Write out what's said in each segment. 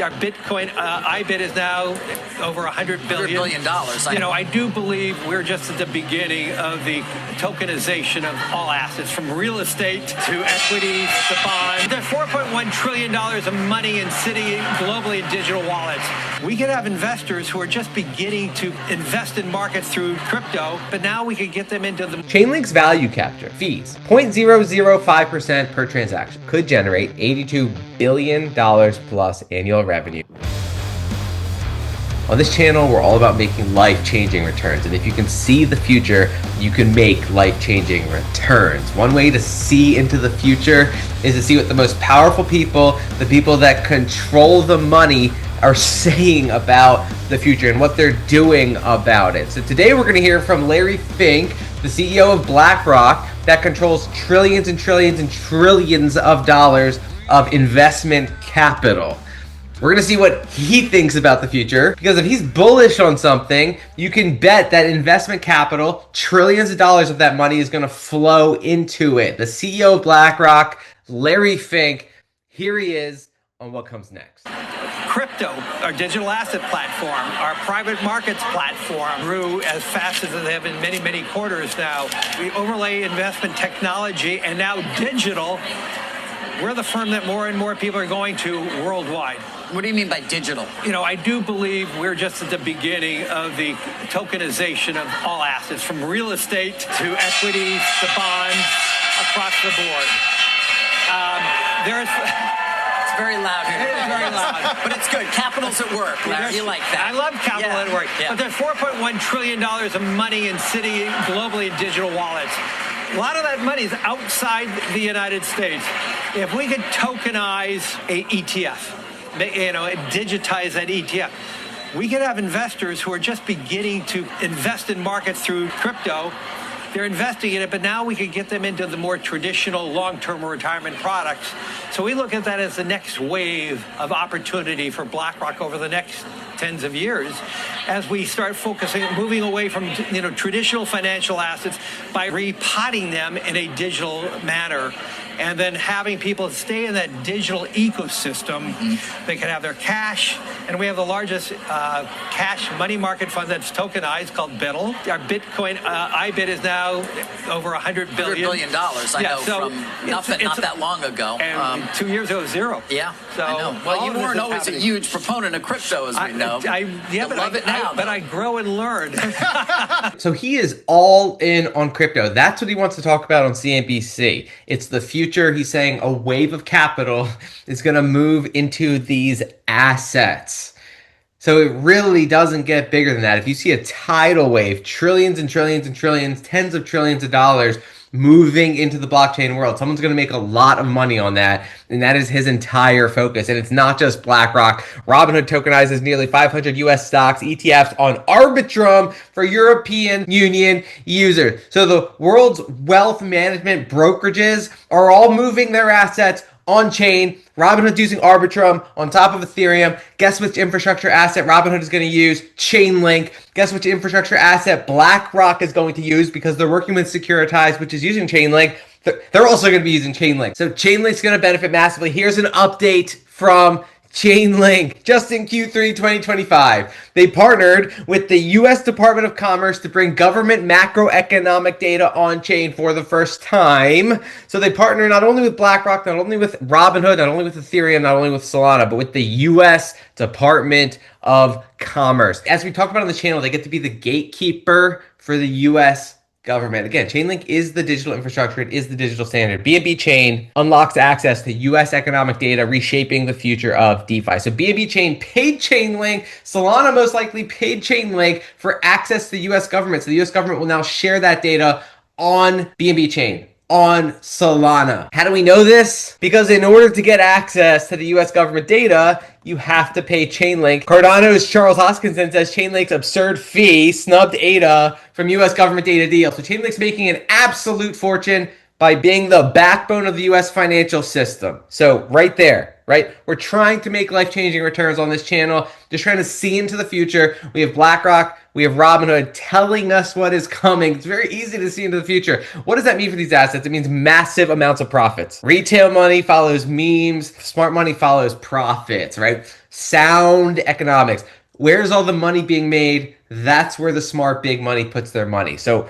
Our Bitcoin IBIT is now over $100 billion. I do believe we're just at the beginning of the tokenization of all assets, from real estate to equities to bonds. There's $4.1 trillion of money sitting globally in digital wallets. We could have investors who are just beginning to invest in markets through crypto, but now we could get them into the... Chainlink's value capture fees, 0.005% per transaction, could generate $82 billion plus annual revenue. On this channel, we're all about making life-changing returns. And if you can see the future, you can make life-changing returns. One way to see into the future is to see what the most powerful people, the people that control the money, are saying about the future and what they're doing about it. So today we're going to hear from Larry Fink, the CEO of Blackrock, that controls trillions and trillions and trillions of dollars of investment capital. We're going to see what he thinks about the future, because if he's bullish on something, you can bet that investment capital, trillions of dollars of that money, is going to flow into it. The CEO of Blackrock, Larry Fink, here he is on what comes next. Crypto, our digital asset platform, our private markets platform grew as fast as they have in many, many quarters now. We overlay investment technology and now digital. We're the firm that more and more people are going to worldwide. What do you mean by digital? I do believe we're just at the beginning of the tokenization of all assets, from real estate to equities to bonds, across the board. It's very loud here. It is very loud. But it's good. Capital's at work, Larry. You like that. I love capital at work. Yeah. But there's $4.1 trillion of money sitting globally in digital wallets. A lot of that money is outside the United States. If we could tokenize an ETF, digitize that ETF, we could have investors who are just beginning to invest in markets through crypto. They're investing in it, but now we could get them into the more traditional long-term retirement products. So we look at that as the next wave of opportunity for BlackRock over the next tens of years, as we start moving away from traditional financial assets by repotting them in a digital manner, and then having people stay in that digital ecosystem. They can have their cash, and we have the largest cash money market fund that's tokenized called BITL. Our Bitcoin IBIT is now over $100 billion. $100 billion, I know, from not that long ago. And 2 years ago, zero. Yeah, so I know. Well, you weren't always a huge proponent of crypto, as we know. But I grow and learn. So he is all in on crypto. That's what he wants to talk about on CNBC. It's the future. He's saying a wave of capital is going to move into these assets. So it really doesn't get bigger than that. If you see a tidal wave, trillions and trillions and trillions, tens of trillions of dollars moving into the blockchain world, someone's going to make a lot of money on that, and that is his entire focus. And it's not just BlackRock. Robinhood tokenizes nearly 500 US stocks, ETFs on Arbitrum for European Union users. So the world's wealth management brokerages are all moving their assets on chain. Robinhood's using Arbitrum on top of Ethereum. Guess which infrastructure asset Robinhood is going to use? Chainlink. Guess which infrastructure asset BlackRock is going to use, because they're working with Securitize, which is using Chainlink. They're also going to be using Chainlink. So Chainlink's going to benefit massively. Here's an update from Chainlink, just in Q3 2025. They partnered with the U.S. Department of Commerce to bring government macroeconomic data on chain for the first time. So they partner not only with BlackRock, not only with Robinhood, not only with Ethereum, not only with Solana, but with the U.S. Department of Commerce. As we talked about on the channel, they get to be the gatekeeper for the U.S. government. Again, Chainlink is the digital infrastructure. It is the digital standard. BNB Chain unlocks access to U.S. economic data, reshaping the future of DeFi. So BNB Chain paid Chainlink. Solana most likely paid Chainlink for access to the U.S. government. So the U.S. government will now share that data on BNB Chain, on Solana. How do we know this? Because in order to get access to the US government data, you have to pay Chainlink. Cardano's Charles Hoskinson says Chainlink's absurd fee snubbed ADA from US government data deal. So Chainlink's making an absolute fortune by being the backbone of the US financial system. So right there, right? We're trying to make life-changing returns on this channel, just trying to see into the future. We have BlackRock, we have Robinhood telling us what is coming. It's very easy to see into the future. What does that mean for these assets? It means massive amounts of profits. Retail money follows memes. Smart money follows profits, right? Sound economics. Where's all the money being made? That's where the smart big money puts their money. So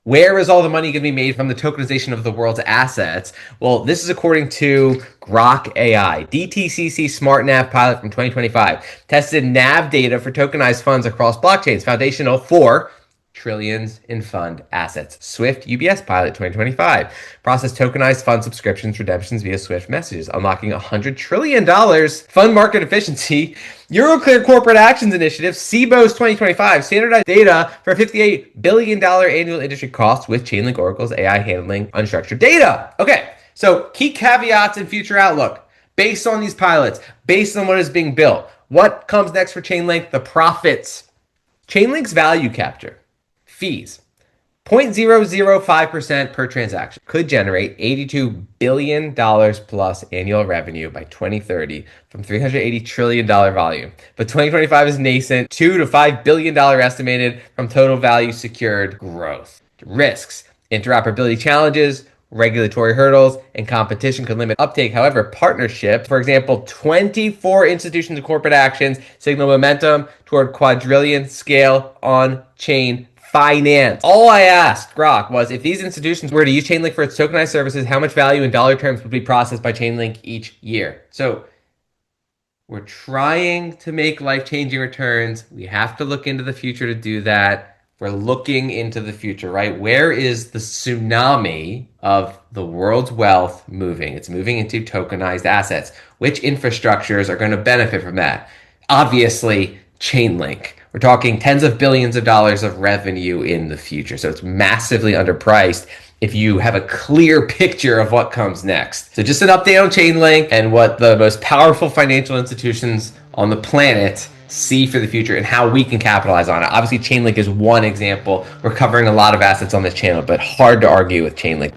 where is all the money going to be made from the tokenization of the world's assets? Well, this is according to Grok AI. DTCC Smart NAV pilot from 2025 tested NAV data for tokenized funds across blockchains, foundational for trillions in fund assets. Swift UBS pilot 2025 processed tokenized fund subscriptions redemptions via Swift messages, unlocking $100 trillion. Fund market efficiency. Euroclear corporate actions initiative, CBOS 2025 standardized data for $58 billion annual industry costs with Chainlink Oracle's AI handling unstructured data. Okay, so key caveats and future outlook based on these pilots, based on what is being built. What comes next for Chainlink? The profits. Chainlink's value capture. Fees, 0.005% per transaction, could generate $82 billion plus annual revenue by 2030 from $380 trillion volume. But 2025 is nascent, $2 to $5 billion estimated from total value secured growth. Risks, interoperability challenges, regulatory hurdles, and competition could limit uptake. However, partnerships, for example, 24 institutions and corporate actions signal momentum toward quadrillion scale on-chain finance. All I asked Grok was if these institutions were to use Chainlink for its tokenized services, how much value in dollar terms would be processed by Chainlink each year? So we're trying to make life-changing returns. We have to look into the future to do that. We're looking into the future, right? Where is the tsunami of the world's wealth moving? It's moving into tokenized assets. Which infrastructures are going to benefit from that? Obviously, Chainlink. We're talking tens of billions of dollars of revenue in the future. So it's massively underpriced if you have a clear picture of what comes next. So just an update on Chainlink and what the most powerful financial institutions on the planet see for the future and how we can capitalize on it. Obviously, Chainlink is one example. We're covering a lot of assets on this channel, but hard to argue with Chainlink.